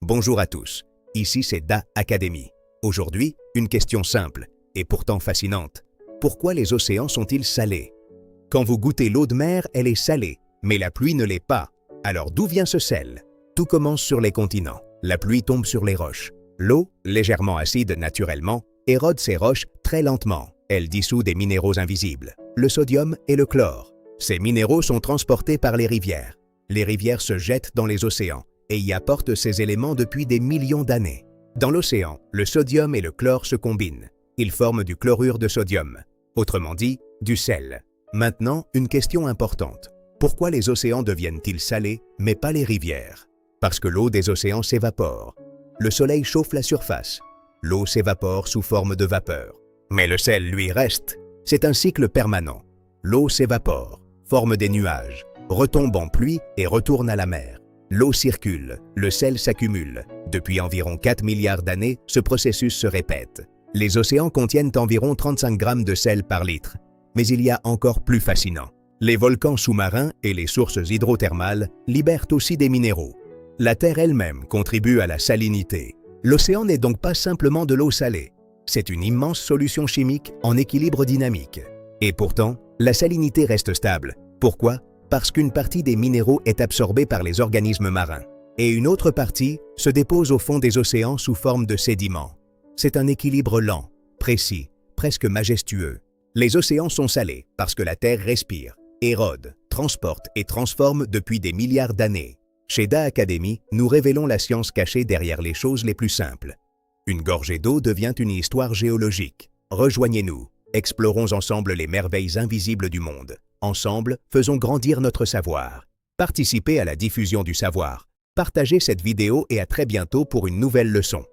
Bonjour à tous, ici c'est Da Academy. Aujourd'hui, une question simple, et pourtant fascinante. Pourquoi les océans sont-ils salés? Quand vous goûtez l'eau de mer, elle est salée, mais la pluie ne l'est pas. Alors d'où vient ce sel? Tout commence sur les continents. La pluie tombe sur les roches. L'eau, légèrement acide naturellement, érode ces roches très lentement. Elle dissout des minéraux invisibles, le sodium et le chlore. Ces minéraux sont transportés par les rivières. Les rivières se jettent dans les océans et y apportent ces éléments depuis des millions d'années. Dans l'océan, le sodium et le chlore se combinent. Ils forment du chlorure de sodium, autrement dit, du sel. Maintenant, une question importante. Pourquoi les océans deviennent-ils salés, mais pas les rivières? Parce que l'eau des océans s'évapore. Le soleil chauffe la surface. L'eau s'évapore sous forme de vapeur. Mais le sel, lui, reste. C'est un cycle permanent. L'eau s'évapore, forme des nuages, retombe en pluie et retourne à la mer. L'eau circule, le sel s'accumule. Depuis environ 4 milliards d'années, ce processus se répète. Les océans contiennent environ 35 grammes de sel par litre. Mais il y a encore plus fascinant. Les volcans sous-marins et les sources hydrothermales libèrent aussi des minéraux. La Terre elle-même contribue à la salinité. L'océan n'est donc pas simplement de l'eau salée. C'est une immense solution chimique en équilibre dynamique. Et pourtant, la salinité reste stable. Pourquoi? Parce qu'une partie des minéraux est absorbée par les organismes marins et une autre partie se dépose au fond des océans sous forme de sédiments. C'est un équilibre lent, précis, presque majestueux. Les océans sont salés parce que la Terre respire, érode, transporte et transforme depuis des milliards d'années. Chez Da Academy, nous révélons la science cachée derrière les choses les plus simples. Une gorgée d'eau devient une histoire géologique. Rejoignez-nous, explorons ensemble les merveilles invisibles du monde. Ensemble, faisons grandir notre savoir. Participez à la diffusion du savoir. Partagez cette vidéo et à très bientôt pour une nouvelle leçon.